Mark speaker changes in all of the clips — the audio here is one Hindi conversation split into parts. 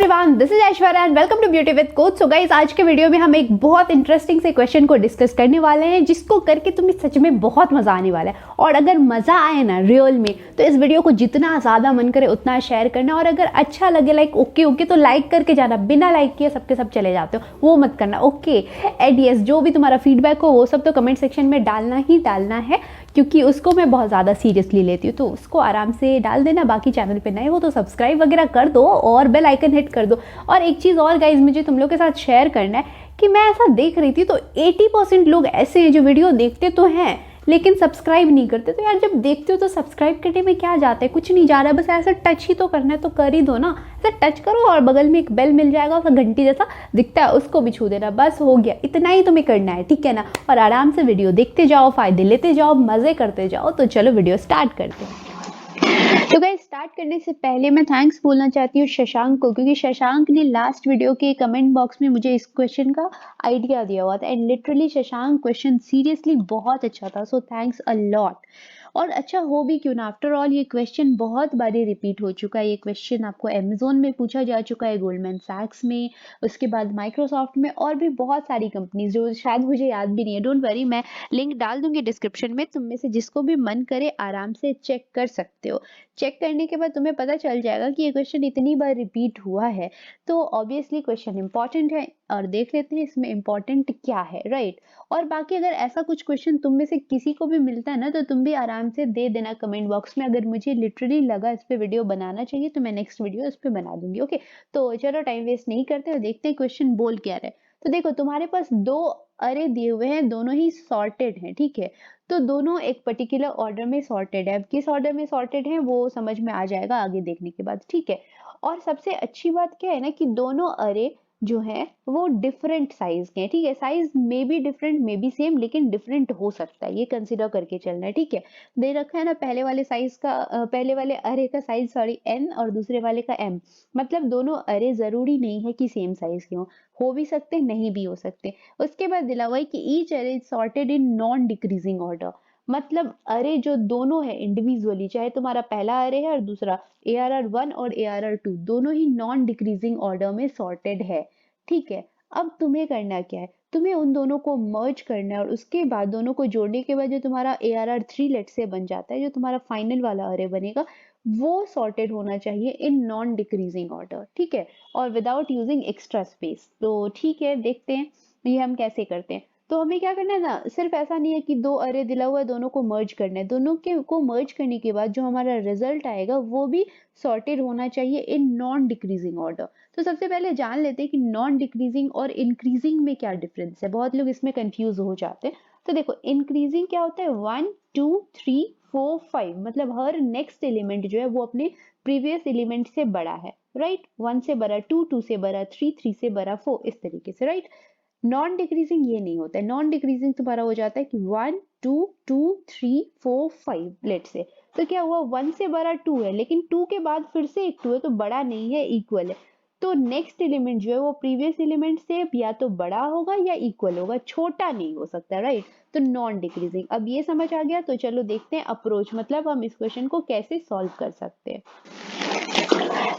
Speaker 1: Everyone, this is Aishwarya and welcome to beauty with coach. So guys, आज के वीडियो में हम एक बहुत इंटरेस्टिंग से क्वेश्चन को डिस्कस करने वाले हैं जिसको करके तुम्हें सच में बहुत मजा आने वाला है। और अगर मजा आए ना रियल में, तो इस वीडियो को जितना ज्यादा मन करे उतना शेयर करना। और अगर अच्छा लगे लाइक ओके तो लाइक करके जाना, बिना लाइक किए सबके सब चले जाते हो वो मत करना। ओके एंड यस, जो भी तुम्हारा फीडबैक हो वो सब तो कमेंट सेक्शन में डालना ही डालना है, क्योंकि उसको मैं बहुत ज़्यादा सीरियसली लेती हूँ। तो उसको आराम से डाल देना। बाकी चैनल पे नए हो तो सब्सक्राइब वगैरह कर दो और बेल आइकन हिट कर दो। और एक चीज़ और गाइज, मुझे तुम लोग के साथ शेयर करना है कि मैं ऐसा देख रही थी तो 80% लोग ऐसे हैं जो वीडियो देखते तो हैं लेकिन सब्सक्राइब नहीं करते। तो यार, जब देखते हो तो सब्सक्राइब करने में क्या जाता है, कुछ नहीं जा रहा है, बस ऐसा टच ही तो करना है तो कर ही दो ना। ऐसा टच करो और बगल में एक बेल मिल जाएगा, उसका घंटी जैसा दिखता है, उसको भी छू देना, बस हो गया। इतना ही तुम्हें करना है, ठीक है ना। और आराम से वीडियो देखते जाओ, फायदे लेते जाओ, मजे करते जाओ। तो चलो वीडियो स्टार्ट करते हैं। तो गाइस, स्टार्ट करने से पहले मैं थैंक्स बोलना चाहती हूँ शशांक को, क्योंकि शशांक ने लास्ट वीडियो के कमेंट बॉक्स में मुझे इस क्वेश्चन का आइडिया दिया हुआ था। And literally Shashank, question seriously बहुत अच्छा था, सो थैंक्स अ लॉट। और अच्छा हो भी क्यों ना, आफ्टर ऑल ये क्वेश्चन बहुत बारी रिपीट हो चुका है। ये क्वेश्चन आपको अमेजोन में पूछा जा चुका है, गोल्डमैन सैक्स में, उसके बाद माइक्रोसॉफ्ट में, और भी बहुत सारी कंपनीज जो शायद मुझे याद भी नहीं है। डोंट वरी, मैं लिंक डाल दूंगी डिस्क्रिप्शन में, तुम में से जिसको भी मन करे आराम से चेक कर सकते हो। चेक करने के बाद तुम्हें पता चल जाएगा कि ये क्वेश्चन इतनी बार रिपीट हुआ है, तो ऑब्वियसली क्वेश्चन इंपॉर्टेंट है। और देख लेते हैं इसमें इंपॉर्टेंट क्या है, राइट। और बाकी अगर ऐसा कुछ क्वेश्चन तुम में से किसी को भी मिलता है ना, तो तुम भी आराम से दे देना कमेंट बॉक्स में। अगर मुझे लिटरली लगा इस पे वीडियो बनाना चाहिए तो मैं नेक्स्ट वीडियो इस पे बना दूंगी। ओके, तो चलो टाइम वेस्ट नहीं करते और देखते हैं क्वेश्चन बोल क्या रहा है। तो देखो, तुम्हारे पास दो अरे दिए हुए हैं, दोनों ही सॉर्टेड हैं, ठीक है। तो दोनों एक पर्टिकुलर ऑर्डर में सॉर्टेड है। अब किस ऑर्डर में सॉर्टेड है वो समझ में आ जाएगा आगे देखने के बाद, ठीक है। और सबसे अच्छी बात क्या है ना, कि दोनों अरे जो है वो डिफरेंट साइज के हैं, ठीक है। साइज में be different, may be same, लेकिन डिफरेंट हो सकता है, ये कंसिडर करके चलना है, ठीक है। दे रखा है ना पहले वाले साइज का, पहले वाले अरे का साइज सॉरी n, और दूसरे वाले का m। मतलब दोनों अरे जरूरी नहीं है कि सेम साइज के हो भी सकते, नहीं भी हो सकते। उसके बाद दिला हुआ है कि ईच अरे is sorted in non decreasing order. मतलब अरे जो दोनों है इंडिविजुअली, चाहे तुम्हारा पहला अरे है और दूसरा ARR1 और ARR2, दोनों ही नॉन डिक्रीजिंग ऑर्डर में सॉर्टेड है, ठीक है। अब तुम्हें करना क्या है, तुम्हें उन दोनों को मर्ज करना है, और उसके बाद दोनों को जोड़ने के बाद जो तुम्हारा ARR3 लेट से बन जाता है, जो तुम्हारा फाइनल वाला अरे बनेगा, वो सॉर्टेड होना चाहिए इन नॉन डिक्रीजिंग ऑर्डर, ठीक है। और विदाउट यूजिंग एक्स्ट्रा स्पेस। तो ठीक है, देखते हैं ये हम कैसे करते हैं। तो हमें क्या करना है ना, सिर्फ ऐसा नहीं है कि दो अरे दिला हुआ है, दोनों को मर्ज करना है। दोनों के को मर्ज करने के बाद जो हमारा रिजल्ट आएगा वो भी सॉर्टेड होना चाहिए इन नॉन डिक्रीजिंग ऑर्डर। तो सबसे पहले जान लेते हैं कि नॉन डिक्रीजिंग और इंक्रीजिंग में क्या डिफरेंस है। बहुत लोग इसमें कंफ्यूज हो जाते हैं। तो देखो, इंक्रीजिंग क्या होता है, 1 2 3 4 5, मतलब हर नेक्स्ट एलिमेंट जो है वो अपने प्रीवियस एलिमेंट से बड़ा है, राइट। 1 से बड़ा 2, 2 से बड़ा 3, 3 से बड़ा 4, इस तरीके से, राइट। नॉन डिक्रीजिंग ये नहीं होता है। नॉन डिक्रीजिंग तुम्हारा हो जाता है कि 1 2 2 3 4 5 लेट से। तो क्या हुआ, 1 से बड़ा 2 है, लेकिन 2 के बाद फिर से एक 2 है, तो बड़ा नहीं है, इक्वल है। तो नेक्स्ट एलिमेंट जो है वो प्रीवियस एलिमेंट से या तो बड़ा होगा या इक्वल होगा, छोटा नहीं हो सकता, राइट। तो नॉन डिक्रीजिंग। अब ये समझ आ गया, तो चलो देखते हैं अप्रोच, मतलब हम इस क्वेश्चन को कैसे सॉल्व कर सकते हैं।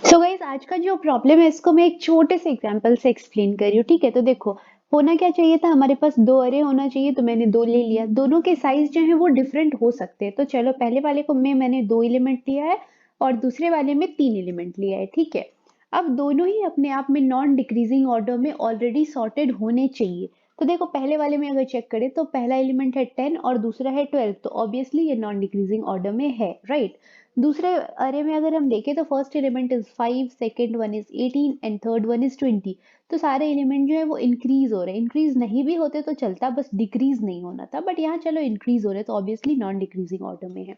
Speaker 1: सो गाइस, आज का जो प्रॉब्लम है इसको मैं एक छोटे से एग्जांपल से एक्सप्लेन कर रही हूँ, ठीक है। तो देखो, होना क्या चाहिए था, हमारे पास दो अरे होना चाहिए, तो मैंने दो ले लिया। दोनों के साइज जो है वो डिफरेंट हो सकते हैं। तो चलो, पहले वाले को मैंने दो एलिमेंट लिया है और दूसरे वाले में तीन एलिमेंट लिया है, ठीक है। अब दोनों ही अपने आप में नॉन डिक्रीजिंग ऑर्डर में ऑलरेडी सॉर्टेड होने चाहिए। तो देखो, पहले वाले में अगर चेक करें तो पहला एलिमेंट है 10 और दूसरा है 12, तो ऑब्वियसली ये नॉन डिक्रीजिंग ऑर्डर में है, राइट। दूसरे अरे में अगर हम देखें तो first element is 5, second one is 18 and third one is 20। तो सारे एलिमेंट जो है वो इंक्रीज हो रहे हैं। इंक्रीज नहीं भी होते तो चलता, बस डिक्रीज नहीं होना था, बट यहाँ चलो इंक्रीज हो रहे, तो ऑब्वियसली नॉन डिक्रीजिंग ऑर्डर में है।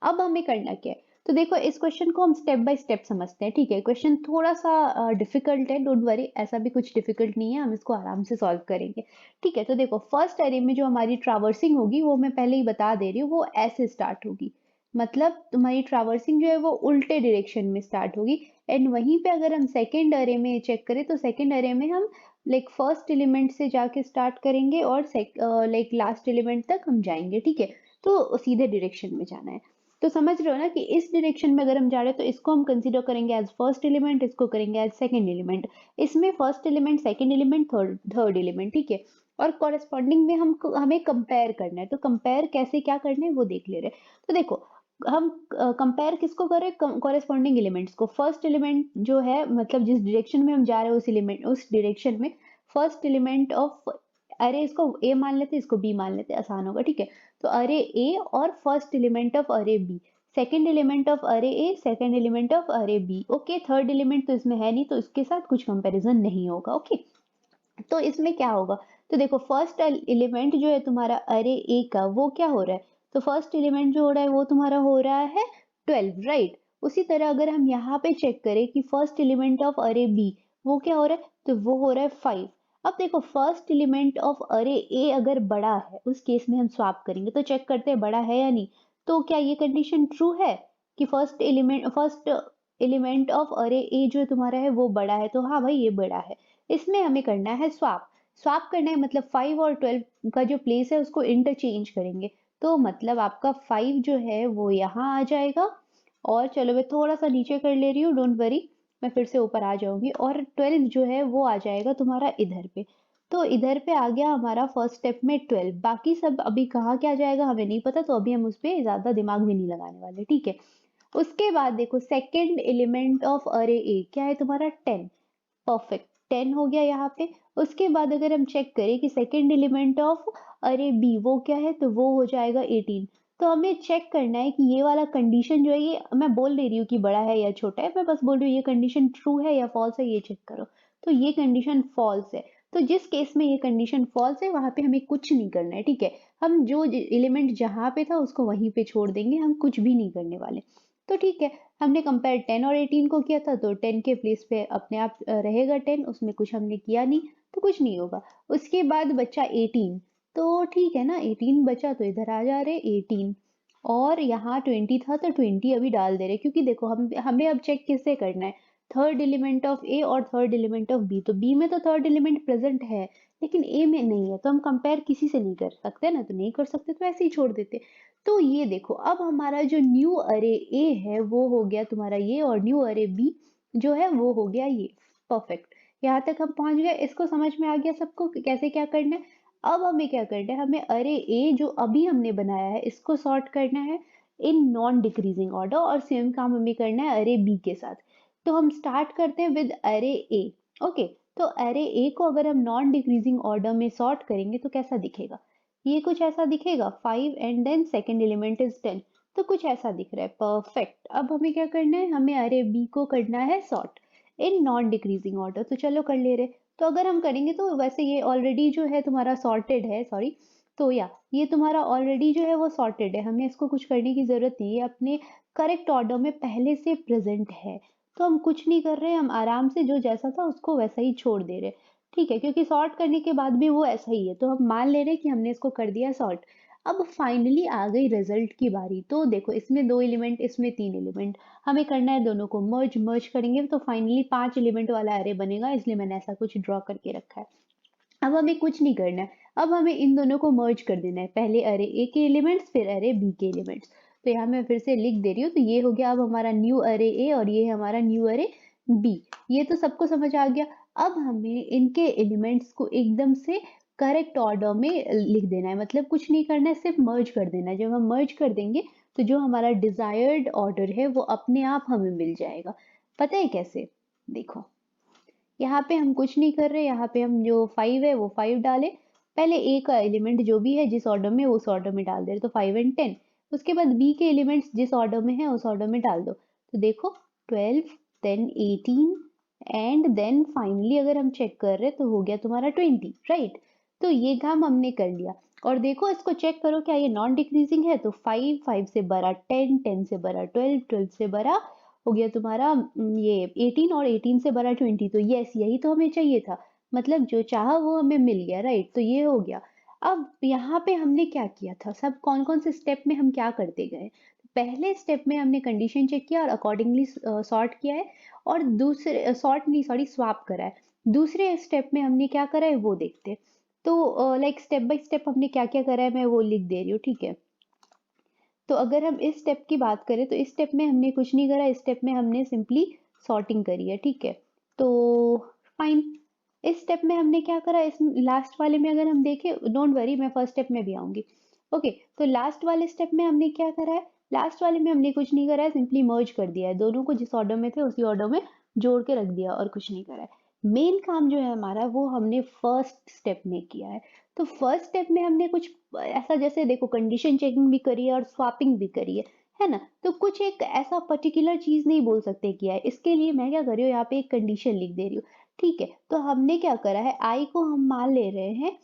Speaker 1: अब हमें करना क्या है, तो देखो इस क्वेश्चन को हम स्टेप बाय स्टेप समझते हैं, ठीक है। क्वेश्चन थोड़ा सा डिफिकल्ट है, डोंट वरी, ऐसा भी कुछ डिफिकल्ट नहीं है, हम इसको आराम से सॉल्व करेंगे, ठीक है। तो देखो, फर्स्ट अरे में जो हमारी ट्रैवर्सिंग होगी वो मैं पहले ही बता दे रही हूँ, वो ऐसे स्टार्ट होगी। मतलब तुम्हारी ट्रैवर्सिंग जो है वो उल्टे डायरेक्शन में स्टार्ट होगी। एंड वहीं पे अगर हम सेकेंड अरे में चेक करें तो सेकेंड अरे में हम लाइक फर्स्ट एलिमेंट से जाके स्टार्ट करेंगे और लाइक लास्ट एलिमेंट तक हम जाएंगे, ठीक है। तो सीधे डायरेक्शन में जाना है। तो समझ रहे हो ना कि इस डायरेक्शन में अगर हम जा रहे हैं तो इसको हम कंसीडर करेंगे एज फर्स्ट एलिमेंट, इसको करेंगे एज सेकंड एलिमेंट, इसमें first element, second element, third element, ठीक है। और कॉरेस्पॉन्डिंग में हमें कंपेयर करना है, तो कंपेयर कैसे क्या करना है वो देख ले रहे हैं। तो देखो हम कंपेयर किसको कर रहे हैं, कॉरेस्पॉन्डिंग एलिमेंट्स को। फर्स्ट एलिमेंट जो है मतलब जिस डायरेक्शन में हम जा रहे हैं उस एलिमेंट उस डायरेक्शन में फर्स्ट एलिमेंट ऑफ अरे, इसको ए मान लेते इसको बी मान लेते, आसान होगा, ठीक है। तो अरे ए और फर्स्ट एलिमेंट ऑफ अरे बी, सेकेंड एलिमेंट ऑफ अरे ए, सेकेंड एलिमेंट ऑफ अरे बी, ओके। थर्ड एलिमेंट तो इसमें है नहीं तो इसके साथ कुछ कंपैरिजन नहीं होगा, ओके। तो इसमें क्या होगा, तो देखो फर्स्ट एलिमेंट जो है तुम्हारा अरे ए का वो क्या हो रहा है, तो फर्स्ट एलिमेंट जो हो रहा है वो तुम्हारा हो रहा है 12, राइट। उसी तरह अगर हम यहाँ पे चेक करें कि फर्स्ट एलिमेंट ऑफ अरे बी वो क्या हो रहा है, तो वो हो रहा है 5। अब देखो फर्स्ट एलिमेंट ऑफ अरे ए अगर बड़ा है उस केस में हम स्वैप करेंगे, तो चेक करते हैं बड़ा है या नहीं। तो क्या ये कंडीशन ट्रू है कि फर्स्ट एलिमेंट ऑफ अरे ए जो तुम्हारा है वो बड़ा है, तो हाँ भाई ये बड़ा है। इसमें हमें करना है स्वैप। स्वैप करना है मतलब 5 और 12 का जो प्लेस है उसको इंटरचेंज करेंगे। तो मतलब आपका 5 जो है वो यहाँ आ जाएगा, और चलो मैं थोड़ा सा नीचे कर ले रही हूँ, डोंट वरी, मैं फिर से ऊपर आ जाऊंगी, और 12 जो है वो आ जाएगा तुम्हारा इधर पे। तो इधर पे आ गया हमारा फर्स्ट स्टेप में 12, बाकी सब अभी कहाँ क्या जाएगा हमें नहीं पता, तो अभी हम उस पर ज्यादा दिमाग भी नहीं लगाने वाले, ठीक है। उसके बाद देखो सेकेंड एलिमेंट ऑफ अरे ए क्या है तुम्हारा 10, परफेक्ट 10 हो गया यहाँ पे। उसके बाद अगर हम चेक करें कि सेकेंड एलिमेंट ऑफ अरे बी वो क्या है, तो वो हो जाएगा 18। तो हमें चेक करना है कि ये वाला कंडीशन जो है, ये मैं बोल नहीं रही हूँ कि बड़ा है या छोटा है, मैं बस बोल रही हूँ ये कंडीशन ट्रू है या फॉल्स है, ये चेक करो। तो ये कंडीशन फॉल्स है। तो जिस केस में ये कंडीशन फॉल्स है वहां पे हमें कुछ नहीं करना है, ठीक है। हम जो एलिमेंट जहां पे था उसको वहीं पे छोड़ देंगे, हम कुछ भी नहीं करने वाले। तो ठीक है, हमने कंपेयर 10 और 18 को किया था, तो 10 के प्लेस पे अपने आप रहेगा 10, उसमें कुछ हमने किया नहीं तो कुछ नहीं होगा। उसके बाद बचा 18, तो ठीक है ना, 18 बचा तो इधर आ जा रहे 18, और यहाँ 20 था तो 20 अभी डाल दे रहे, क्योंकि देखो हम हमें अब चेक किससे करना है, थर्ड एलिमेंट ऑफ ए और थर्ड एलिमेंट ऑफ बी। तो बी में तो थर्ड एलिमेंट प्रेजेंट है लेकिन ए में नहीं है, तो हम कंपेयर किसी से नहीं कर सकते ना, तो नहीं कर सकते तो ऐसे ही छोड़ देते। तो ये देखो अब हमारा जो न्यू अरे ए है वो हो गया तुम्हारा ये, और न्यू अरे बी जो है वो हो गया ये, परफेक्ट। यहाँ तक हम पहुंच गए, इसको समझ में आ गया सबको कि कैसे क्या करना है। अब हमें क्या करना है, हमें अरे ए जो अभी हमने बनाया है इसको सॉर्ट करना है इन नॉन डिक्रीजिंग ऑर्डर, और सेम काम हमें करना है अरे बी के साथ। तो हम स्टार्ट करते हैं विद अरे ए, ओके। तो अरे ए को अगर हम नॉन डिक्रीजिंग ऑर्डर में सॉर्ट करेंगे तो कैसा दिखेगा, ये कुछ ऐसा दिखेगा, 5 and then second element is 10, तो कुछ ऐसा दिख रहा है, परफेक्ट। अब हमें क्या करना है, हमें अरे बी को करना है sort in non decreasing order, तो चलो कर ले रहे। तो अगर हम करेंगे तो वैसे ये ऑलरेडी जो है तुम्हारा सॉर्टेड है, सॉरी, तो या ये तुम्हारा ऑलरेडी जो है वो सॉर्टेड है, हमें इसको कुछ करने की जरूरत नहीं है, अपने करेक्ट ऑर्डर में पहले से प्रेजेंट है। तो हम कुछ नहीं कर रहे, हम आराम से जो जैसा था उसको वैसा ही छोड़ दे रहे, ठीक है, क्योंकि सॉर्ट करने के बाद भी वो ऐसा ही है, तो हम मान ले रहे कि हमने इसको कर दिया सॉर्ट। अब फाइनली आ गई रिजल्ट की बारी, तो देखो इसमें 2 एलिमेंट, इसमें 3 एलिमेंट, हमें करना है दोनों को मर्ज, मर्ज करेंगे तो फाइनली 5 एलिमेंट वाला अरे बनेगा, इसलिए मैंने ऐसा कुछ ड्रॉ करके रखा है। अब हमें कुछ नहीं करना है, अब हमें इन दोनों को मर्ज कर देना है, पहले अरे ए के एलिमेंट्स फिर अरे बी के एलिमेंट्स। तो यहाँ मैं फिर से लिख दे रही हूँ, तो ये हो गया अब हमारा न्यू अरे ए और ये है हमारा न्यू अरे बी। ये तो सबको समझ आ गया। अब हमें इनके एलिमेंट्स को एकदम से करेक्ट ऑर्डर में लिख देना है, मतलब कुछ नहीं करना है, सिर्फ मर्ज कर देना है। जब हम मर्ज कर देंगे तो जो हमारा डिजायर्ड ऑर्डर है वो अपने आप हमें मिल जाएगा। पता है कैसे, देखो यहाँ पे हम कुछ नहीं कर रहे, यहाँ पे हम जो 5 है वो 5 डाले, पहले ए का एलिमेंट जो भी है जिस ऑर्डर में उस ऑर्डर में डाल दे रहे, तो 5 एंड 10। उसके बाद बी के एलिमेंट्स जिस ऑर्डर में है उस ऑर्डर में डाल दो, तो देखो 12 देन 18 एंड देन फाइनली अगर हम चेक कर रहे तो हो गया तुम्हारा 20, राइट। तो ये काम हमने कर लिया, और देखो इसको चेक करो क्या ये नॉन डिक्रीजिंग है, तो 5, 5 से बड़ा 10, 10 से बड़ा 12, 12 से बड़ा हो गया तुम्हारा ये 18, और 18 से बड़ा 20, तो यस यही तो हमें चाहिए था, मतलब जो चाहा वो हमें मिल गया, राइट। तो ये हो गया। अब यहाँ पे हमने क्या किया था, सब कौन कौन से स्टेप में हम क्या करते गए, पहले स्टेप में हमने कंडीशन चेक किया और अकॉर्डिंगली सॉर्ट किया है, और दूसरे सॉर्ट नहीं सॉरी स्वैप करा है। दूसरे स्टेप में हमने क्या करा है वो देखते हैं। तो लाइक स्टेप बाय स्टेप हमने क्या क्या करा है मैं वो लिख दे रही हूँ, ठीक है। तो अगर हम इस स्टेप की बात करें तो इस स्टेप में हमने कुछ नहीं करा, इस स्टेप में हमने सिंपली सॉर्टिंग करी है, ठीक है। तो फाइन, इस स्टेप में हमने क्या करा, इस लास्ट वाले में अगर हम देखें, डोंट वरी मैं फर्स्ट स्टेप में भी आऊंगी। ओके, तो लास्ट वाले स्टेप में हमने क्या करा है, लास्ट वाले में हमने कुछ नहीं करा है, सिंपली मर्ज कर दिया है दोनों को, जिस ऑर्डर में थे उसी ऑर्डर में जोड़ के रख दिया और कुछ नहीं करा है। मेन काम जो है हमारा वो हमने फर्स्ट स्टेप में किया है। तो फर्स्ट स्टेप में हमने कुछ ऐसा, जैसे देखो कंडीशन चेकिंग भी करी है और स्वापिंग भी करी है ना। तो कुछ एक ऐसा पर्टिकुलर चीज नहीं बोल सकते किया है, इसके लिए मैं क्या कर रही हूँ, यहाँ पे एक कंडीशन लिख दे रही हूँ, ठीक है। तो हमने क्या करा है, आई को हम मान ले रहे हैं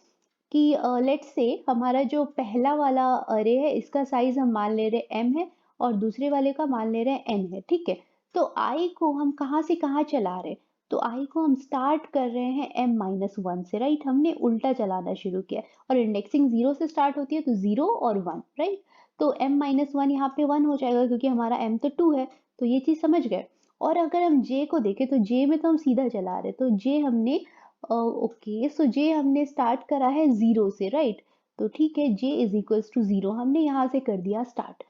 Speaker 1: कि लेट्स से हमारा जो पहला वाला अरे है इसका साइज हम मान ले रहे एम है और दूसरे वाले का मान ले रहे हैं एन है, ठीक है। तो आई को हम कहाँ से कहाँ चला रहे हैं, तो आई को हम स्टार्ट कर रहे हैं m-1 से, राइट। हमने उल्टा चलाना शुरू किया और इंडेक्सिंग 0 से स्टार्ट होती है, तो 0 और 1, राइट। तो m-1 यहाँ पे 1 हो जाएगा क्योंकि हमारा m तो 2 है, तो ये चीज समझ गए। और अगर हम j को देखें तो j में तो हम सीधा चला रहे, तो j हमने ओके, सो जे हमने स्टार्ट करा है 0 से, राइट। तो ठीक है, जे इज इक्वल्स टू 0 हमने यहाँ से कर दिया स्टार्ट।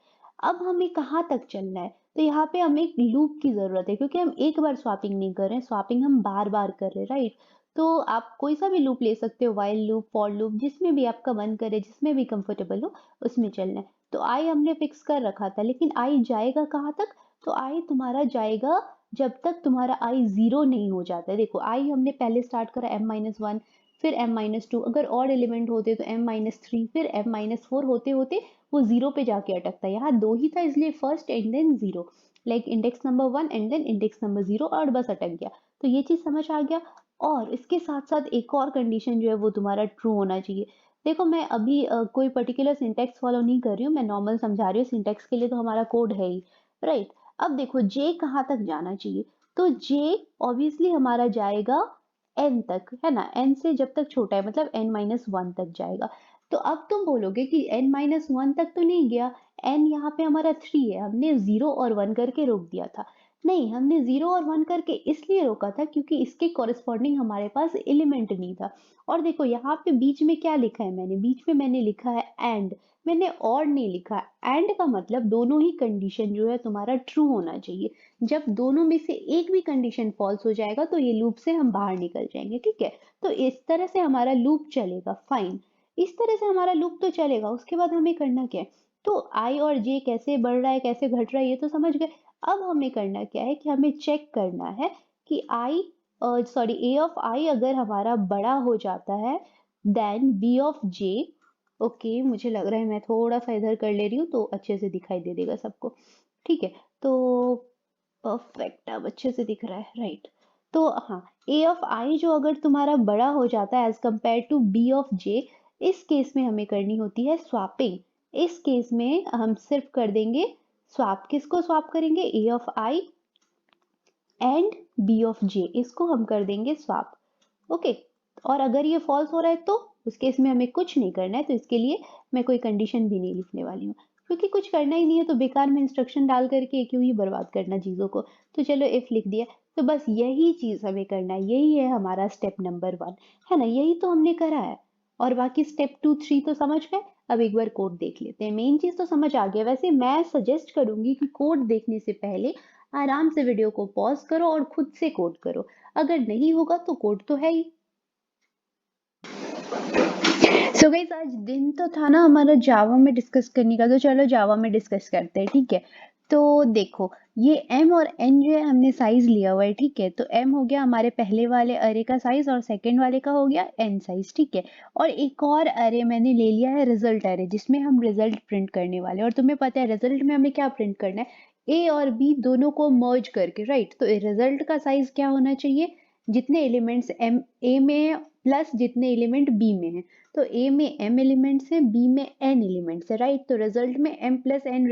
Speaker 1: अब हमें कहाँ तक चलना है, तो यहाँ पे हमें एक लूप की जरूरत है क्योंकि हम एक बार स्वैपिंग नहीं कर रहे हैं, स्वैपिंग हम बार बार कर रहे हैं, राइट। तो आप कोई सा भी लूप ले सकते हो, वाइल लूप, फॉर लूप, जिसमें भी आपका मन करे, जिसमें भी कंफर्टेबल हो उसमें चलना है। तो आई हमने फिक्स कर रखा था, लेकिन आई जाएगा कहाँ तक, तो आई तुम्हारा जाएगा जब तक तुम्हारा आई 0 नहीं हो जाता है। देखो आई हमने पहले स्टार्ट करा m-1, फिर m-2, अगर ऑड एलिमेंट होते तो m-3, फिर m-4, होते होते वो 0 पे जाके अटकता है। यहाँ 2 ही था इसलिए first and then 0, like index number 1 and then index number 0, और बस अटक गया। तो ये चीज समझ आ गया। और इसके साथ साथ एक और कंडीशन जो है वो तुम्हारा ट्रू होना चाहिए। देखो मैं अभी कोई पर्टिकुलर सिंटेक्स फॉलो नहीं कर रही हूँ, मैं नॉर्मल समझा रही हूँ, सिंटेक्स के लिए तो हमारा कोड है ही, राइट। अब देखो जे कहाँ तक जाना चाहिए, तो जे ऑब्वियसली हमारा जाएगा एन तक, है ना। एन से जब तक छोटा है मतलब n-1 तक जाएगा। तो अब तुम बोलोगे कि n-1 तक तो नहीं गया, n यहाँ पे हमारा 3 है, हमने 0 और 1 करके रोक दिया था। नहीं, हमने 0 और 1 करके इसलिए रोका था क्योंकि इसके कॉरेस्पॉन्डिंग हमारे पास एलिमेंट नहीं था। और देखो यहाँ पे बीच में क्या लिखा है मैंने, बीच में मैंने लिखा है एंड, मैंने और नहीं लिखा। एंड का मतलब दोनों ही कंडीशन जो है तुम्हारा ट्रू होना चाहिए। जब दोनों में से एक भी कंडीशन फॉल्स हो जाएगा तो ये लूप से हम बाहर निकल जाएंगे, ठीक है। तो इस तरह से हमारा लूप चलेगा, फाइन। इस तरह से हमारा लूप तो चलेगा, उसके बाद हमें करना क्या है, तो आई और जे कैसे बढ़ रहा है कैसे घट रहा है ये तो समझ गए। अब हमें करना क्या है कि हमें चेक करना है कि आई, सॉरी, ए ऑफ आई अगर हमारा बड़ा हो जाता है then B of J. Okay, मुझे लग रहा है मैं थोड़ा सा इधर कर ले रही हूँ तो अच्छे से दिखाई दे देगा सबको, ठीक है। तो परफेक्ट, अब अच्छे से दिख रहा है, राइट। तो हाँ, ए ऑफ आई जो अगर तुम्हारा बड़ा हो जाता है as compared to B of J, इस केस में हमें करनी होती है स्वैपिंग। इस केस में हम सिर्फ कर देंगे स्वैप, किसको स्वैप करेंगे, A of I and B of J, इसको हम कर देंगे स्वैप, ओके। और अगर ये फॉल्स हो रहा है तो उस केस में हमें कुछ नहीं करना है, तो इसके लिए मैं कोई कंडीशन भी नहीं लिखने वाली हूँ क्योंकि कुछ करना ही नहीं है, तो बेकार में इंस्ट्रक्शन डाल करके क्यों ही बर्बाद करना चीज़ों को। तो चलो इफ लिख दिया, तो बस यही चीज़ हमें करना है, यही है हमारा स्टेप नंबर 1, है ना, यही तो हमने करा है। और बाकी स्टेप 2 3 तो समझ गए। अब एक बार कोड देख लेते हैं, मेन चीज़ तो समझ आ गया। वैसे मैं सजेस्ट करूंगी कि कोड देखने से पहले आराम से वीडियो को पॉज करो और खुद से कोड करो, अगर नहीं होगा तो कोड तो है ही। सो गाइस, आज दिन तो था ना हमारा जावा में डिस्कस करने का, तो चलो जावा में डिस्कस करते हैं, ठीक है। तो देखो ये m और n जो है हमने साइज लिया हुआ है, ठीक है। तो m हो गया हमारे पहले वाले अरे का साइज और सेकंड वाले का हो गया n साइज, ठीक है। और एक और अरे मैंने ले लिया है रिजल्ट अरे, जिसमें हम रिजल्ट प्रिंट करने वाले हैं। और तुम्हें पता है रिजल्ट में हमें क्या प्रिंट करना है, a और b दोनों को मर्ज करके, राइट। तो रिजल्ट का साइज क्या होना चाहिए, जितने एलिमेंट्स m a में प्लस जितने एलिमेंट b में है। तो A में m एलिमेंट्स हैं, B में n एलिमेंट्स है, राइट। तो रिजल्ट में m प्लस n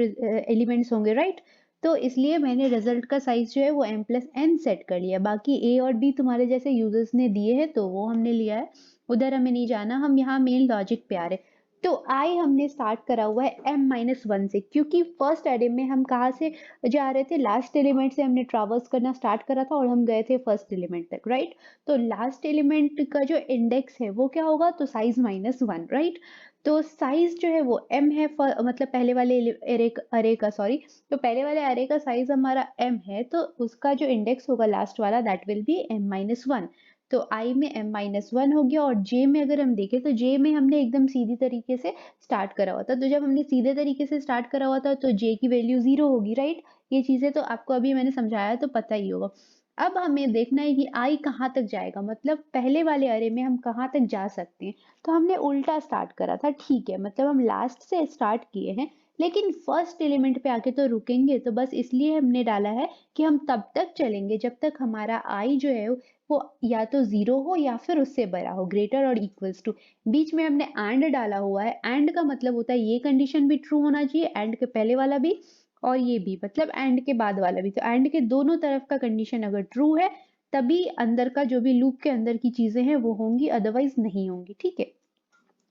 Speaker 1: एलिमेंट्स होंगे, राइट। तो इसलिए मैंने रिजल्ट का साइज जो है वो m प्लस n सेट कर लिया। बाकी A और B तुम्हारे जैसे यूजर्स ने दिए हैं तो वो हमने लिया है, उधर हमें नहीं जाना, हम यहाँ मेन लॉजिक पे आ रहे। तो I हमने स्टार्ट करा हुआ है m-1 से, क्योंकि फर्स्ट एरे में हम कहाँ से जा रहे थे, लास्ट एलिमेंट से हमने ट्रैवर्स करना स्टार्ट करा था और हम गए थे फर्स्ट एलिमेंट तक, राइट। तो लास्ट एलिमेंट का जो इंडेक्स है वो क्या होगा, तो साइज -1, राइट। तो साइज जो है वो m है, मतलब पहले वाले अरे का सॉरी, तो पहले वाले अरे का साइज हमारा m है, तो उसका जो इंडेक्स होगा लास्ट वाला दैट विल बी m-1। तो i में m-1 हो गया। और j में अगर हम देखें तो j में हमने एकदम सीधी तरीके से स्टार्ट करा हुआ था, तो जब हमने सीधे तरीके से स्टार्ट करा हुआ था तो j की वैल्यू 0 होगी, राइट। ये चीजें तो आपको अभी मैंने समझाया तो पता ही होगा। अब हमें देखना है कि i कहाँ तक जाएगा, मतलब पहले वाले अरे में हम कहाँ तक जा सकते हैं। तो हमने उल्टा स्टार्ट करा था, ठीक है, मतलब हम लास्ट से स्टार्ट किए हैं, लेकिन फर्स्ट एलिमेंट पे आके तो रुकेंगे, तो बस इसलिए हमने डाला है कि हम तब तक चलेंगे जब तक हमारा i जो है वो या तो 0 हो या फिर उससे बड़ा हो, ग्रेटर और इक्वल्स टू। बीच में हमने एंड डाला हुआ है, एंड का मतलब होता है ये कंडीशन भी ट्रू होना चाहिए, एंड के पहले वाला भी और ये भी, मतलब एंड के बाद वाला भी। तो एंड के दोनों तरफ का कंडीशन अगर ट्रू है तभी अंदर का जो भी लूप के अंदर की चीजें हैं वो होंगी, अदरवाइज नहीं होंगी, ठीक है।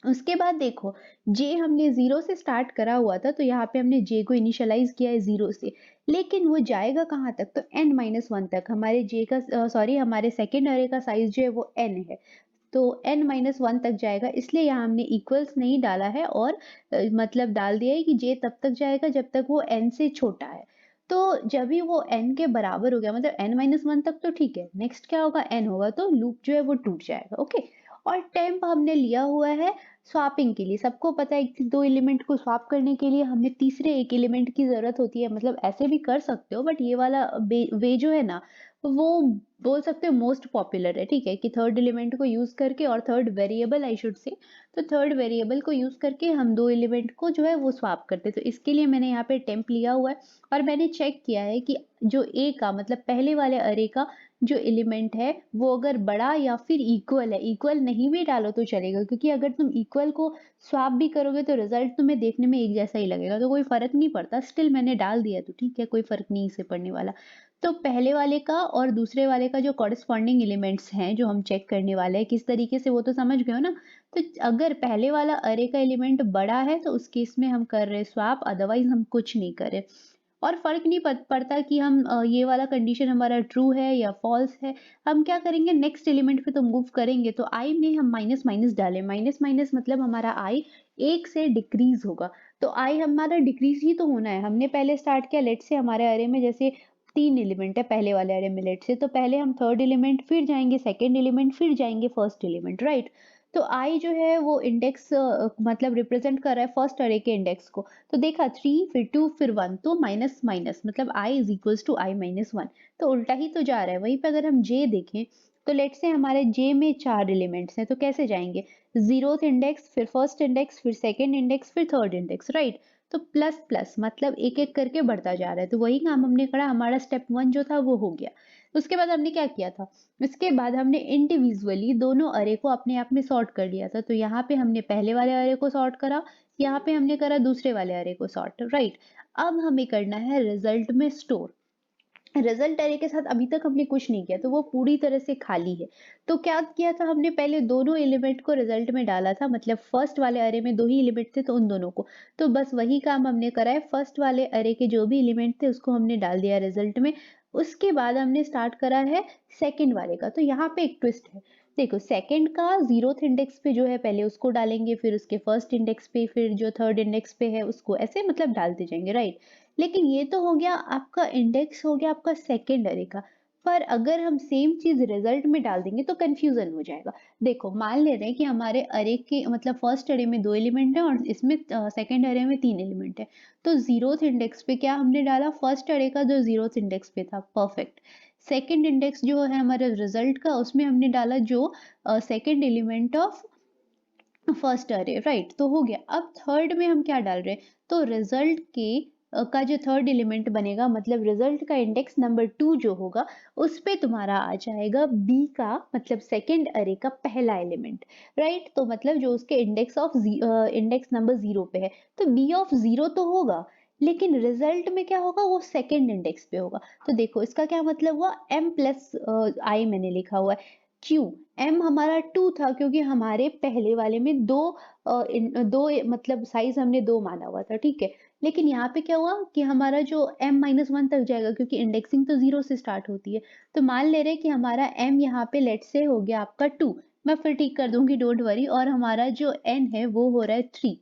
Speaker 1: उसके बाद देखो, जे हमने 0 से स्टार्ट करा हुआ था, तो यहाँ पे हमने जे को इनिशियलाइज किया है 0 से, लेकिन वो जाएगा कहाँ तक, तो n-1 तक। हमारे जे का सॉरी हमारे सेकेंड अरे का साइज जो है वो n है, तो n-1 तक जाएगा, इसलिए यहाँ हमने इक्वल्स नहीं डाला है और मतलब डाल दिया है कि जे तब तक जाएगा जब तक वो n से छोटा है। तो जब भी वो n के बराबर हो गया, मतलब n-1 तक तो ठीक है, नेक्स्ट क्या होगा, n होगा, तो लूप जो है वो टूट जाएगा, ओके। और टेम्प हमने लिया हुआ है स्वापिंग के लिए। सबको पता है कि दो एलिमेंट को स्वाप करने के लिए हमें तीसरे एक एलिमेंट की जरूरत होती है, मतलब ऐसे भी कर सकते हो, बट ये वाला वे जो है ना वो बोल सकते हो मोस्ट पॉपुलर है, ठीक है, कि थर्ड एलिमेंट को यूज करके, और third variable I should say, तो थर्ड वेरिएबल को यूज करके हम दो एलिमेंट को जो है वो स्वाप करते हैं। तो इसके लिए मैंने यहाँ पे टेम्प लिया हुआ है, और मैंने चेक किया है कि जो ए का मतलब पहले वाले अरे का जो एलिमेंट है वो अगर बड़ा या फिर इक्वल है, इक्वल नहीं भी डालो तो चलेगा, क्योंकि अगर तुम इक्वल को स्वाप भी करोगे तो रिजल्ट तुम्हें देखने में एक जैसा ही लगेगा, तो कोई फर्क नहीं पड़ता। स्टिल मैंने डाल दिया तो ठीक है, कोई फर्क नहीं इससे पड़ने वाला। तो पहले वाले का और दूसरे वाले का जो कॉरेस्पॉन्डिंग एलिमेंट्स हैं जो हम चेक करने वाले हैं किस तरीके से, वो तो समझ गए हो ना। तो अगर पहले वाला अरे का एलिमेंट बड़ा है तो उस केस में हम कर रहे स्वाप, अदरवाइज हम कुछ नहीं कर रहे। और फर्क नहीं पड़ता कि हम ये वाला कंडीशन हमारा ट्रू है या फॉल्स है। हम क्या करेंगे, नेक्स्ट एलिमेंट पे तो मूव करेंगे, तो आई में हम माइनस माइनस डालें, माइनस माइनस मतलब हमारा आई एक से डिक्रीज होगा, तो आई हमारा डिक्रीज ही तो होना है। हमने पहले स्टार्ट किया, लेट से हमारे अरे में जैसे 3 एलिमेंट है पहले वाले अरे में, लेट से, तो पहले हम थर्ड एलिमेंट, फिर जाएंगे सेकेंड एलिमेंट, फिर जाएंगे फर्स्ट एलिमेंट, राइट। तो आई जो है वो इंडेक्स मतलब रिप्रेजेंट कर रहा है फर्स्ट अरे के इंडेक्स को। तो देखा 3 फिर 2 फिर 1, तो माइनस माइनस मतलब i is equals to i-1, तो उल्टा ही तो जा रहा है। वहीं पे अगर हम j देखें तो लेट से हमारे j में 4 एलिमेंट्स हैं, तो कैसे जाएंगे, जीरोथ इंडेक्स, फिर फर्स्ट इंडेक्स, फिर सेकेंड इंडेक्स, फिर थर्ड इंडेक्स, राइट। तो प्लस प्लस मतलब एक एक करके बढ़ता जा रहा है, तो वही काम हमने करा, हमारा स्टेप 1 जो था वो हो गया। उसके बाद हमने क्या किया था, इसके बाद हमने इंडिविजुअली दोनों अरे को अपने आप में सॉर्ट कर लिया था। तो यहाँ पे हमने पहले वाले अरे को सॉर्ट करा, यहाँ पे हमने करा दूसरे वाले अरे को सॉर्ट, राइट। अब हमें करना है रिजल्ट में स्टोर। रिजल्ट अरे के साथ अभी तक हमने कुछ नहीं किया, तो वो पूरी तरह से खाली है। तो क्या किया था हमने, पहले दोनों एलिमेंट को रिजल्ट में डाला था, मतलब फर्स्ट वाले अरे में 2 ही एलिमेंट थे तो उन दोनों को, तो बस वही काम हमने करा है, फर्स्ट वाले अरे के जो भी एलिमेंट थे उसको हमने डाल दिया रिजल्ट में। उसके बाद हमने स्टार्ट करा है सेकेंड वाले का। तो यहाँ पे एक ट्विस्ट है, देखो सेकेंड का जीरोथ इंडेक्स पे जो है पहले उसको डालेंगे, फिर उसके फर्स्ट इंडेक्स पे, फिर जो थर्ड इंडेक्स पे है उसको, ऐसे मतलब डालते जाएंगे, राइट। लेकिन ये तो हो गया आपका इंडेक्स, हो गया आपका सेकेंड अरे का। पर अगर हम सेम चीज रिजल्ट में डाल देंगे तो कंफ्यूजन हो जाएगा। देखो मान ले रहे हैं कि हमारे अरे के मतलब फर्स्ट अरे में 2 एलिमेंट है और इसमें सेकेंड अरे में 3 एलिमेंट है, तो जीरोथ इंडेक्स पे क्या हमने डाला, फर्स्ट अरे का जो जीरोथ इंडेक्स पे था, परफेक्ट। सेकेंड इंडेक्स जो है हमारे रिजल्ट का, उसमें हमने डाला जो सेकेंड एलिमेंट ऑफ फर्स्ट अरे, राइट। तो हो गया। अब थर्ड में हम क्या डाल रहे हैं, तो रिजल्ट के का जो थर्ड एलिमेंट बनेगा, मतलब रिजल्ट का इंडेक्स नंबर 2 जो होगा उस पे तुम्हारा आ जाएगा बी का, मतलब सेकेंड अरे का पहला एलिमेंट, राइट। तो मतलब जो उसके इंडेक्स नंबर 0 पे है, तो बी ऑफ 0 तो होगा, लेकिन रिजल्ट में क्या होगा, वो सेकेंड इंडेक्स पे होगा। तो देखो इसका क्या मतलब हुआ, m प्लस आई मैंने लिखा हुआ है, क्यों, m हमारा 2 था क्योंकि हमारे पहले वाले में दो मतलब साइज हमने 2 माना हुआ था, ठीक है। लेकिन यहाँ पे क्या हुआ कि हमारा जो m-1 तक जाएगा, क्योंकि इंडेक्सिंग तो 0 से स्टार्ट होती है, तो मान ले रहे हैं कि हमारा m यहाँ पे लेट से हो गया आपका 2, मैं फिर ठीक कर दूंगी, डोंट वरी। और हमारा जो n है वो हो रहा है 3,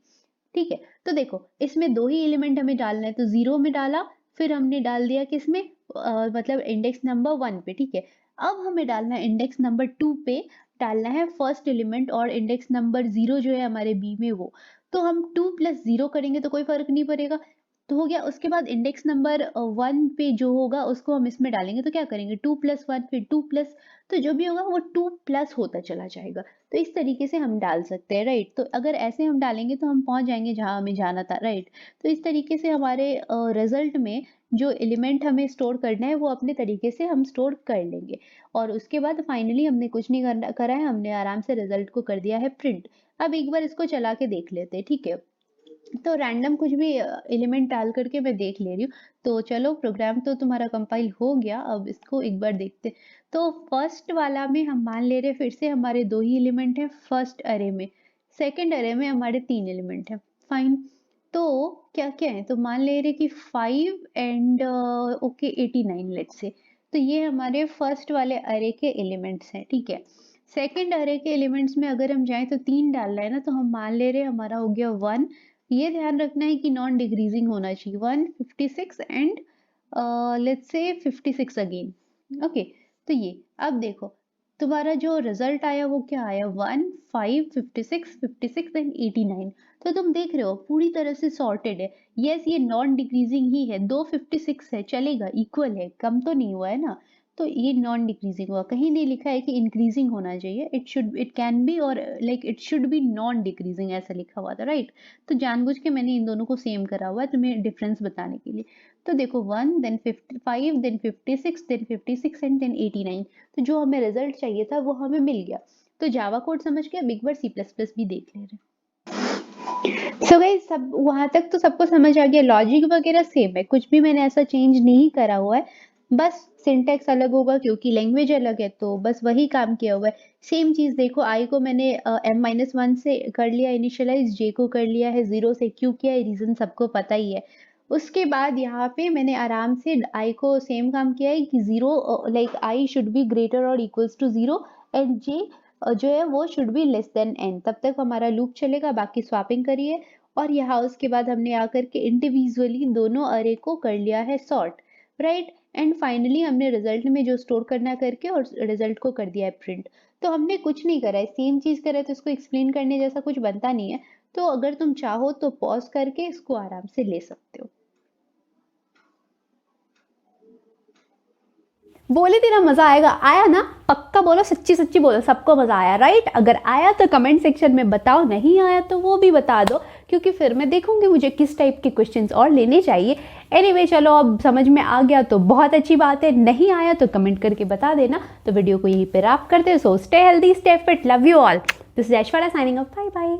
Speaker 1: ठीक है। तो देखो इसमें 2 ही एलिमेंट हमें डालना है, तो 0 में डाला, फिर हमने डाल दिया किसमें, मतलब इंडेक्स नंबर 1 पे, ठीक है। अब हमें डालना है इंडेक्स नंबर 2 पे, डालना है फर्स्ट एलिमेंट, और इंडेक्स नंबर 0 जो है हमारे बी में वो, तो हम 2 प्लस 0 करेंगे तो कोई फर्क नहीं पड़ेगा, तो हो गया। उसके बाद इंडेक्स नंबर 1 पे जो होगा उसको हम इसमें डालेंगे, तो क्या करेंगे 2 प्लस 1 फिर 2 प्लस, तो जो भी होगा वो 2 प्लस होता चला जाएगा। तो इस तरीके से हम डाल सकते हैं, राइट। तो अगर ऐसे हम डालेंगे तो हम पहुंच जाएंगे जहां हमें जाना था, राइट। तो इस तरीके से हमारे रिजल्ट में जो एलिमेंट हमें स्टोर करना है वो अपने तरीके से हम स्टोर कर लेंगे। और उसके बाद फाइनली हमने कुछ नहीं करा है, हमने आराम से रिजल्ट को कर दिया है प्रिंट। अब एक बार इसको चला के देख लेते हैं, ठीक है। तो रैंडम कुछ भी एलिमेंट डाल करके मैं देख ले रही हूँ। तो चलो प्रोग्राम तो तुम्हारा कंपाइल हो गया, अब इसको एक बार देखते। तो फर्स्ट वाला में हम मान ले रहे फिर से हमारे 2 ही एलिमेंट हैं फर्स्ट अरे में, सेकंड अरे में हमारे 3 एलिमेंट हैं, फाइन। तो क्या क्या है, तो मान ले रहे कि 5 एंड ओके 89 लेट्स से। तो ये हमारे फर्स्ट वाले अरे के एलिमेंट्स हैं, ठीक है। सेकंड अरे के एलिमेंट्स में अगर हम जाएं तो 3 डालना है ना, तो हम मान ले रहे हमारा हो गया 1। ये ध्यान रखना है कि नॉन डिक्रीजिंग होना चाहिए, 156 and let's say 56 again, okay. तो ये अब देखो तुम्हारा जो रिजल्ट आया वो क्या आया, 1 5 56 56 एंड 89। तो तुम देख रहे हो पूरी तरह से सॉर्टेड है। यस ये नॉन डिक्रीजिंग ही है, 256 है चलेगा, इक्वल है, कम तो नहीं हुआ है ना। तो ये नॉन डिक्रीजिंग हुआ, कहीं नहीं लिखा है कि इंक्रीजिंग होना चाहिए, इट कैन बी और like it should be non decreasing ऐसा लिखा हुआ था, राइट। तो जानबूझ के मैंने इन दोनों को सेम करा हुआ है तुम्हें डिफरेंस बताने के लिए। तो देखो 1 then 55 then 56 then 56 and then 89। तो जो हमें रिजल्ट चाहिए था वो हमें मिल गया। तो जावा कोड समझ के अब एक बार C++ भी देख ले रहे। सो गाइस सब वहां तक तो सबको समझ आ गया, लॉजिक वगैरह सेम है, कुछ भी मैंने ऐसा चेंज नहीं करा हुआ है, बस सिंटेक्स अलग होगा क्योंकि लैंग्वेज अलग है, तो बस वही काम किया हुआ है। सेम चीज देखो, आई को मैंने m-1 से कर लिया इनिशियलाइज, जे को कर लिया है 0 से, क्यों किया है रीजन सबको पता ही है। उसके बाद यहाँ पे मैंने आराम से आई को सेम काम किया है कि 0 like I should be greater और इक्वल्स टू 0 एंड जे जो है वो should be less than n, तब तक हमारा लूप चलेगा, बाकी स्वैपिंग करिए। और यहाँ उसके बाद हमने आकर के इंडिविजुअली दोनों अरे को कर लिया है सॉर्ट, राइट। एंड फाइनली हमने रिजल्ट में जो स्टोर करना करके और रिजल्ट को कर दिया है प्रिंट। तो हमने कुछ नहीं करा है, सेम चीज करा है, तो इसको एक्सप्लेन करने जैसा कुछ बनता नहीं है। तो अगर तुम चाहो तो पॉज करके इसको आराम से ले सकते हो। बोले तेरा मजा आएगा, आया ना, पक्का बोलो, सच्ची सच्ची बोलो सबको मजा आया, राइट। अगर आया तो कमेंट सेक्शन में बताओ, नहीं आया तो वो भी बता दो, क्योंकि फिर मैं देखूंगी मुझे किस टाइप के क्वेश्चंस और लेने चाहिए। एनीवे चलो अब समझ में आ गया तो बहुत अच्छी बात है, नहीं आया तो कमेंट करके बता देना। तो वीडियो को यहीं पे रैप करते हैं। So stay healthy, stay fit, love you all, this is Aishwarya signing off, bye bye.